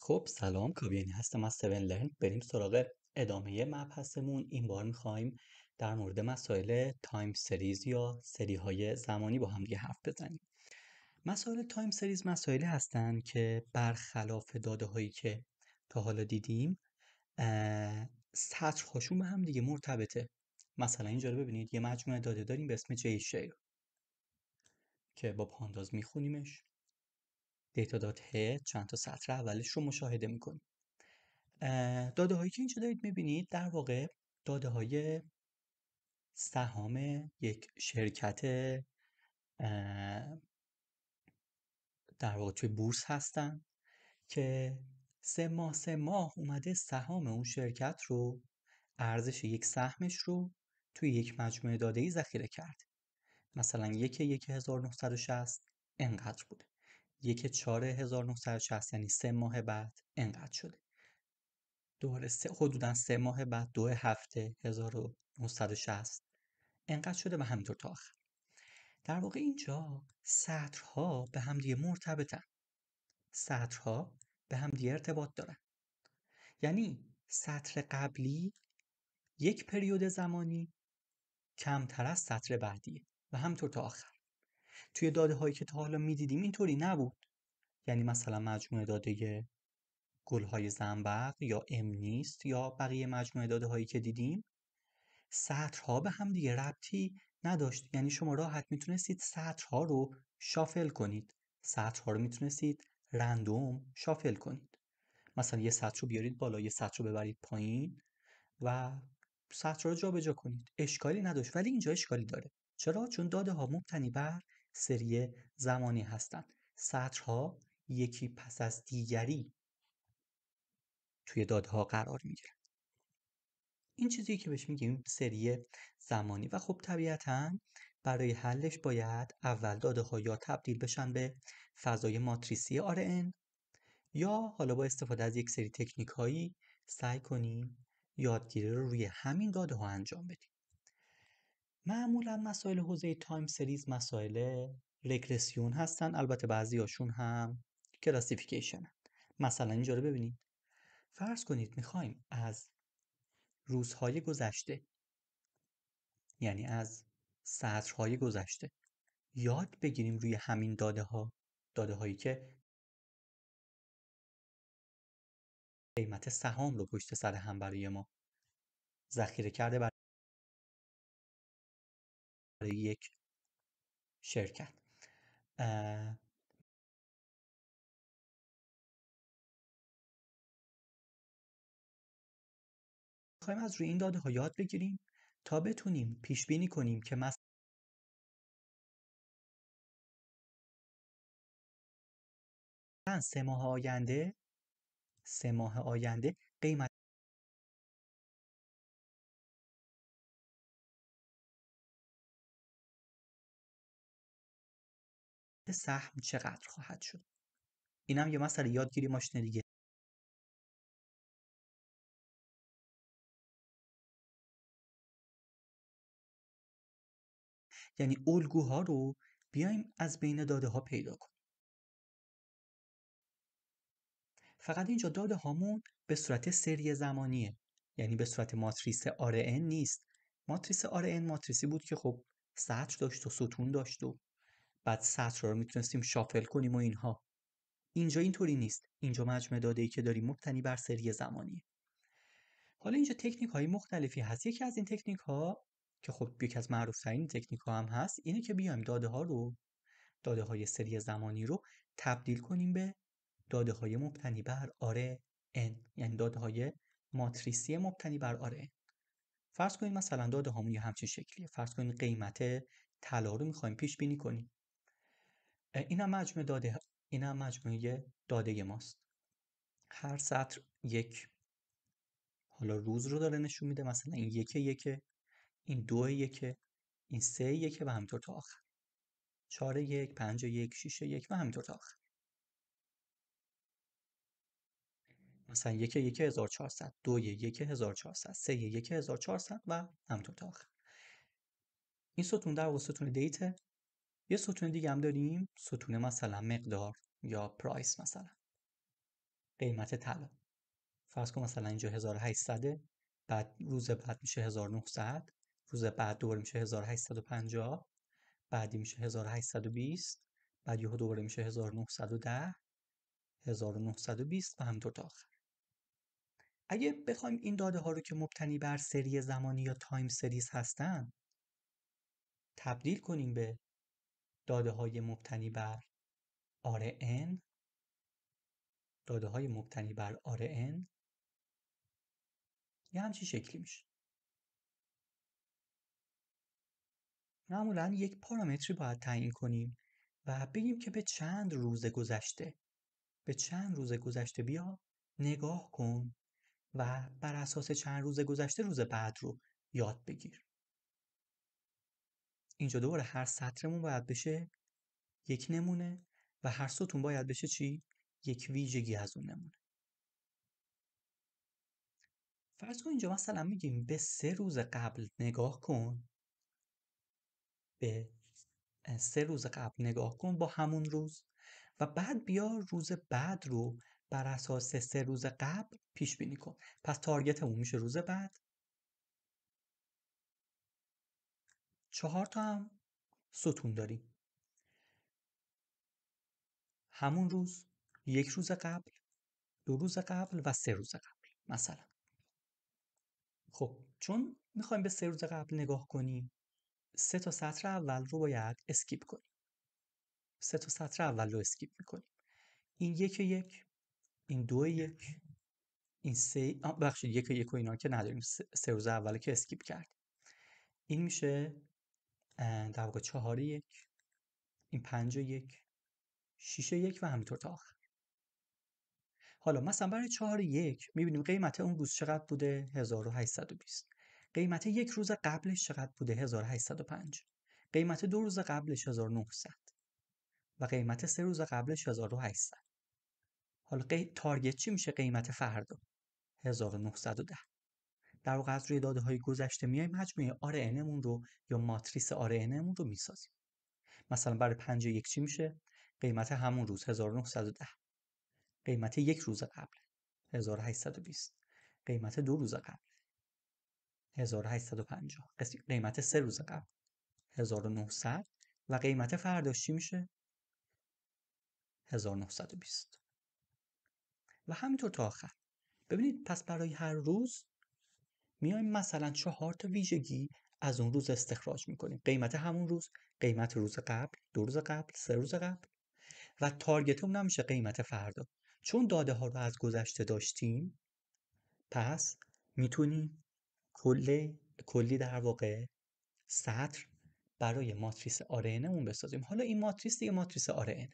خب سلام کاویانی هستم از 7 لرن. بریم سراغ ادامه مبحثمون. این بار میخوایم در مورد مسائل تایم سریز یا سری های زمانی با هم دیگه حرف بزنیم. مسائل تایم سریز مسائلی هستن که برخلاف داده هایی که تا حالا دیدیم سطر هاشون به هم دیگه مرتبطه. مثلا اینجا رو ببینید، یه مجموعه داده داریم به اسم جی شیر که با پانداز میخونیمش. دیتا دات هد چند تا سطر اولش رو مشاهده میکنیم. داده هایی که اینجا دارید میبینید در واقع داده های سهام یک شرکت در واقع توی بورس هستن که سه ماه اومده سهام اون شرکت رو، ارزش یک سهمش رو توی یک مجموعه داده‌ای ذخیره کرد. مثلا 1/1960 انقدر بوده، 1/4/1960 یعنی 3 ماه بعد انقدر شده، دوباره حدودا 3 ماه بعد 2/7/1960 انقدر شده و همینطور تا آخر. در واقع اینجا سطرها به هم دیگه مرتبطن، سطرها به هم دیگه ارتباط دارن. یعنی سطر قبلی یک پریود زمانی کمتر از سطر بعدیه و همینطور تا آخر. توی داده هایی که تا حالا میدیدیم اینطوری نبود. یعنی مثلا مجموعه داده گل‌های زنبق یا امنیست یا بقیه مجموعه داده هایی که دیدیم سطرها به هم دیگه ربطی نداشت. یعنی شما راحت میتونستید سطرها رو شافل کنید، سطرها رو میتونستید رندوم شافل کنید. مثلا یه سطر رو بیارید بالا، یه سطر رو ببرید پایین و سطرها رو جابجا کنید، اشکالی نداشت. ولی اینجا اشکالی داره. چرا؟ چون داده ها مبتنی بر سری زمانی هستند. سطرها یکی پس از دیگری توی داده ها قرار میگیرن. این چیزی که بهش میگیم سری زمانی. و خب طبیعتاً برای حلش باید اول داده ها یا تبدیل بشن به فضای ماتریسی RN یا حالا با استفاده از یک سری تکنیک هایی سعی کنیم یادگیری رو روی همین داده ها انجام بدیم. معمولاً مسائل حوزه تایم سریز مسائل رگرسیون هستن، البته بعضی هاشون هم کلاسیفیکیشن. مثلا اینجا رو ببینید، فرض کنید میخوایم از روزهای گذشته، یعنی از سطرهای گذشته یاد بگیریم روی همین داده هایی که قیمت سهام رو پشت سر هم برای ما ذخیره کرده برای یک شرکت. میخوایم از روی این داده ها یاد بگیریم تا بتونیم پیش بینی کنیم که مثلا 3 ماه آینده قیمت سهم چقدر خواهد شد. این هم یه مسئله یادگیری ماشین دیگه. یعنی الگوها رو بیایم از بین داده ها پیدا کنیم. فقط اینجا داده هامون به صورت سری زمانیه، یعنی به صورت ماتریس RN نیست. ماتریس RN ماتریسی بود که خب سطر داشت و ستون داشت و بعد سطر رو میتونستیم شافل کنیم و اینها. اینجا اینطوری نیست. اینجا مجموعه داده‌ای که داریم مبتنی بر سری زمانیه. حالا اینجا تکنیک های مختلفی هست. یکی از این تکنیک ها که خب یکی از معروف ترین تکنیک ها هم هست اینه که بیایم داده های سری زمانی رو تبدیل کنیم به داده های مبتنی بر RN، یعنی داده های ماتریسی مبتنی بر RN. فرض کنید مثلا داده هامون یه همچین شکلیه. فرض کنید قیمت طلا رو میخوایم پیش بینی کنیم. این هم مجموعه داده ماست. هر سطر یک حالا روز رو داره نشون میده. مثلا این 1 این 2 این 3 و همینطور تا آخر. 4 5 6 و همینطور تا آخر. مثلا 1/1400 2/1400 3/1400 و همینطور تا آخر. این ستون در واقع ستون دیت. یه ستون دیگه هم داریم، ستون مثلا مقدار یا پرایس. مثلا قیمت طلا. فرض کن مثلا اینجا 1800، بعد روز بعد میشه 1900، روز بعد دوباره میشه 1850، بعدی میشه 1820، بعد یهو دوباره میشه 1910، 1920 و همینطور تا آخر. اگه بخوایم این داده ها رو که مبتنی بر سری زمانی یا تایم سریز هستن تبدیل کنیم به داده های مبتنی بر RN، داده های مبتنی بر RN یه همچین شکلی میشه. معمولا یک پارامتری باید تعیین کنیم و بگیم که به چند روز گذشته بیا نگاه کن و بر اساس چند روز گذشته روز بعد رو یاد بگیر. اینجا دوباره هر سطرمون باید بشه یک نمونه و هر ستون باید بشه چی؟ یک ویژگی از اون نمونه. فرض کن اینجا مثلا میگیم به 3 روز قبل نگاه کن، به 3 روز قبل نگاه کن با همون روز و بعد بیا روز بعد رو بر اساس 3 روز قبل پیش بینی کن. پس تارگتمون میشه روز بعد. 4 تا هم ستون داریم، همون روز، 1 روز قبل، 2 روز قبل و 3 روز قبل مثلا. خب چون میخوایم به 3 روز قبل نگاه کنیم 3 تا سطر اول رو باید اسکیپ کنیم. 3 تا سطر اول رو اسکیپ میکنیم. این 1 این 2 این 3 بخشید 1 و اینا که نداریم، 3 روز اول که اسکیپ کردیم. این میشه در واقع 4 این 5 6 و همینطور تا آخر. حالا مثلا برای 4 میبینیم قیمت اون روز چقدر بوده؟ 1820. قیمت 1 روز قبلش چقدر بوده؟ 1805. قیمت 2 روز قبلش 1900 و قیمت 3 روز قبلش 1800. حالا تارگت چی میشه؟ قیمت فردا 1910. در واقع از روی داده های گذشته میایم مجموعه RN مون رو یا ماتریس RN مون رو میسازیم. مثلا برای 5 چی میشه؟ قیمت همون روز 1910، قیمت 1 روز قبل 1820، قیمت 2 روز قبل 1850، قیمت 3 روز قبل 1900 و قیمت فرداش چی میشه؟ 1920 و همینطور تا آخر. ببینید پس برای هر روز میایم مثلا 4 تا ویژگی از اون روز استخراج میکنیم. قیمت همون روز، قیمت روز قبل، 2 روز قبل، 3 روز قبل و تارگتمون نمیشه قیمت فردا. چون داده ها رو از گذشته داشتیم پس میتونیم کلی در واقع سطر برای ماتریس RN مون بسازیم. حالا این ماتریس دیگه ماتریس RN.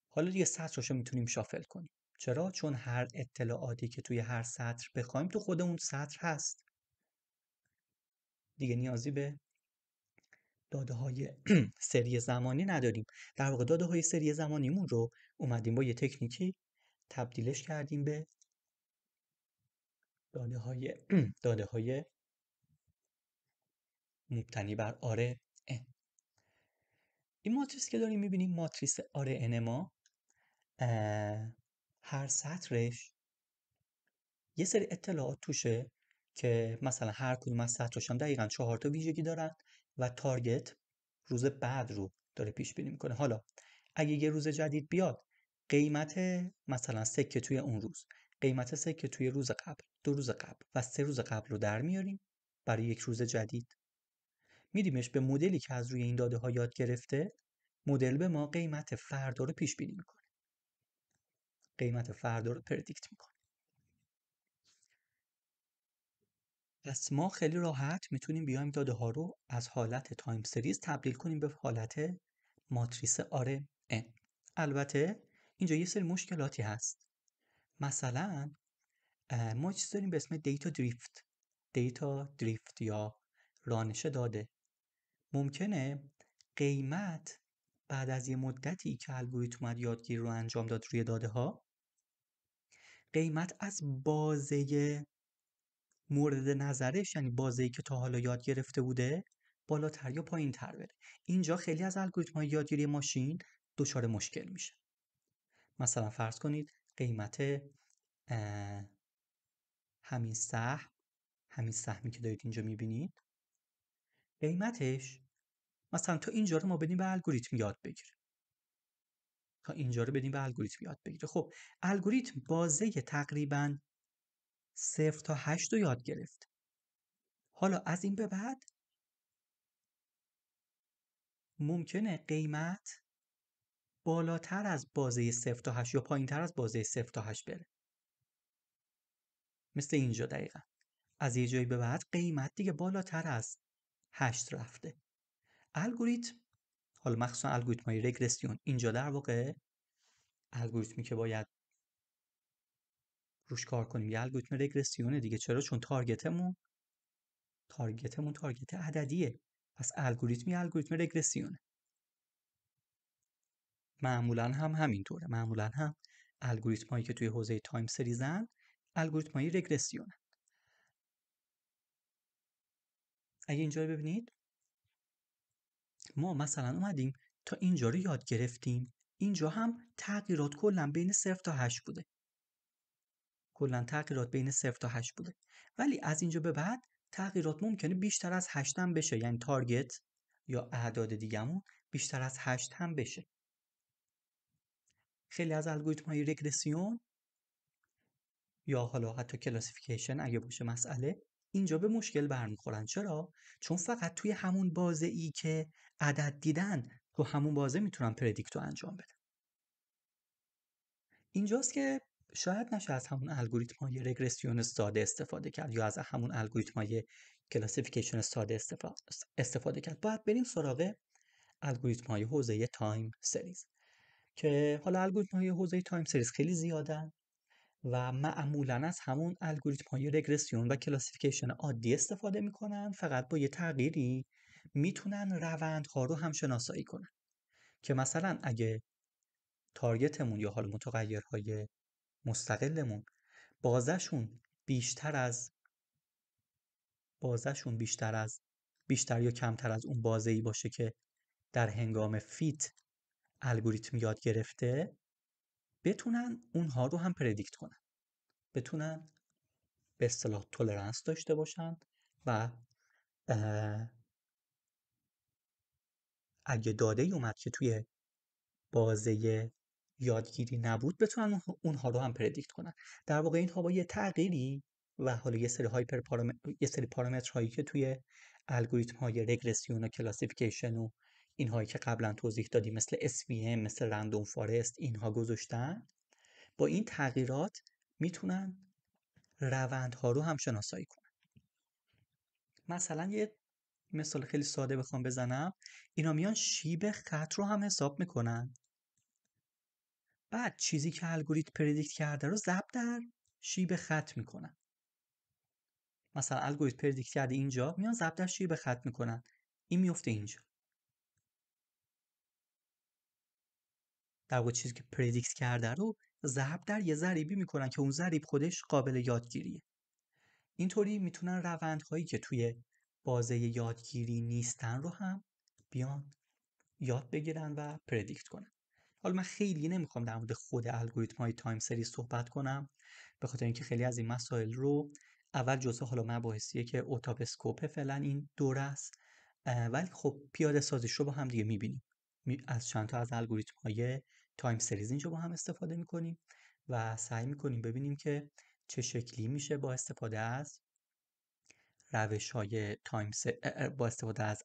حالا دیگه سطرشو میتونیم شافل کنیم. چرا؟ چون هر اطلاعاتی که توی هر سطر بخوایم تو خود اون سطر هست. دیگه نیازی به داده های سری زمانی نداریم. در واقع داده های سری زمانیمون رو اومدیم با یه تکنیکی تبدیلش کردیم به داده های مبتنی بر RN. این ماتریس که داریم میبینیم ماتریس RN ما هر سطرش یه سری اطلاعات توشه که مثلا هر کدوم از سطرش هم دقیقاً 4 تا ویژگی دارن و تارگت روز بعد رو داره پیش بینی میکنه. حالا اگه یه روز جدید بیاد قیمت مثلا سکه توی اون روز، قیمت سکه توی روز قبل، 2 روز قبل و 3 روز قبل رو در میاریم برای یک روز جدید. میدیمش به مدلی که از روی این داده ها یاد گرفته، مدل به ما قیمت فردا رو پیش بینی میکنه. قیمت فردا رو پردیکت میکنه. پس ما خیلی راحت میتونیم بیایم داده ها رو از حالت تایم سریز تبدیل کنیم به حالت ماتریس RN. البته اینجا یه سری مشکلاتی هست. مثلا ما چیز داریم به اسم دیتا دریفت یا رانش داده. ممکنه قیمت بعد از یه مدتی که الگوریتم اومد یادگیری رو انجام داد روی داده ها، قیمت از بازه مورد نظرش، یعنی بازه‌ای که تا حالا یاد گرفته بوده، بالاتر یا پایین‌تر بره. اینجا خیلی از الگوریتم‌های یادگیری ماشین دچار مشکل میشه. مثلا فرض کنید قیمت همین سهمی که دارید اینجا میبینید، قیمتش مثلا تا اینجا رو ما بدیم به الگوریتم یاد بگیره. تا اینجا رو بدیم به الگوریتم یاد بگیره. خب الگوریتم بازه تقریبا 0 تا 8 رو یاد گرفت. حالا از این به بعد ممکنه قیمت بالاتر از بازه 0 تا 8 یا پایینتر از بازه 0 تا 8 بره. مثل اینجا دقیقا. از یه جایی به بعد قیمت دیگه بالاتر از 8 رفته. الگوریتم، حالا مخصوصا الگوریتم‌های رگرسیون، اینجا در واقع الگوریتمی که باید روش کار کنیم یه الگوریتم رگرسیونه دیگه. چرا؟ چون تارگت عددیه. پس الگوریتم رگرسیونه. معمولا هم همینطوره. معمولا هم الگوریتم هایی که توی حوزه تایم سریزن الگوریتم های رگرسیونه. اگه اینجا رو ببینید، ما مثلا اومدیم تا اینجا رو یاد گرفتیم. اینجا هم تغییرات کلا بین 0 تا 8 بوده. کلا تغییرات بین 0 تا 8 بوده. ولی از اینجا به بعد تغییرات ممکنه بیشتر از 8 هم بشه. یعنی تارگت یا اعداد دیگه‌مون بیشتر از 8 هم بشه. خیلی از الگوریتم های رگرسیون یا حالا حتی کلاسیفیکیشن اگه باشه مسئله، اینجا به مشکل برمیخورن. چرا؟ چون فقط توی همون بازه ای که عدد دیدن، تو همون بازه میتونن پردیکت رو انجام بدن. اینجاست که شاید نشه از همون الگوریتم های رگرسیون ساده استفاده کرد یا از همون الگوریتم های کلاسیفیکیشن ساده استفاده کرد. باید بریم سراغ الگوریتم های حوزه تایم سریز که حالا الگوریتم های حوزه تایم سریز خیلی زیادن و معمولاً از همون الگوریتم های رگرسیون و کلاسیفیکیشن عادی استفاده میکنن. فقط با یه تغییری میتونن روندها رو هم شناسایی کنن که مثلا اگه تارگتمون یا حالا متغیرهای مستقلمون بازشون بیشتر یا کمتر از اون بازه‌ای باشه که در هنگام فیت الگوریتم یاد گرفته، بتونن اونها رو هم پردیکت کنن، بتونن به اصطلاح تولرنس داشته باشن و اگه داده ای اومد که توی بازه یادگیری نبود بتونن اونها رو هم پردیکت کنن. در واقع اینها با یه تغییری و حالا یه سری پارامترهایی که توی الگوریتم های رگرسیون و کلاسیفیکیشن و اینهایی که قبلا توضیح دادیم مثل SVM، مثل رندوم فارست، اینها گذاشتن، با این تغییرات میتونن روندها رو هم شناسایی کنن. مثلا یه مثال خیلی ساده بخوام بزنم، اینا میان شیب خط رو هم حساب میکنن، بعد چیزی که الگوریتم پردیکت کرده رو ضرب در شیب خط میکنن. مثلا الگوریتم پردیکت کرده اینجا، میان ضرب در شیب خط میکنن، این میفته اینجا. در واقع چیزی که پردیکت کرده رو ضرب در یه ضریبی میکنن که اون ضریب خودش قابل یادگیریه. اینطوری میتونن روندهایی که توی بازه یادگیری نیستن رو هم بیان یاد بگیرن و پردیکت کنن. حالا من خیلی نمیخوام در مورد خود الگوریتم های تایم سریز صحبت کنم، به خاطر اینکه خیلی از این مسائل رو اول جزء حالا مباحثیه که اوتاپ اسکوپ فعلا این دوره است، ولی خب پیاده سازیش رو با هم دیگه میبینیم. از چند تا از الگوریتم های تایم سریز اینجا با هم استفاده میکنیم و سعی میکنیم ببینیم که چه شکلی میشه با استفاده از روش های با استفاده از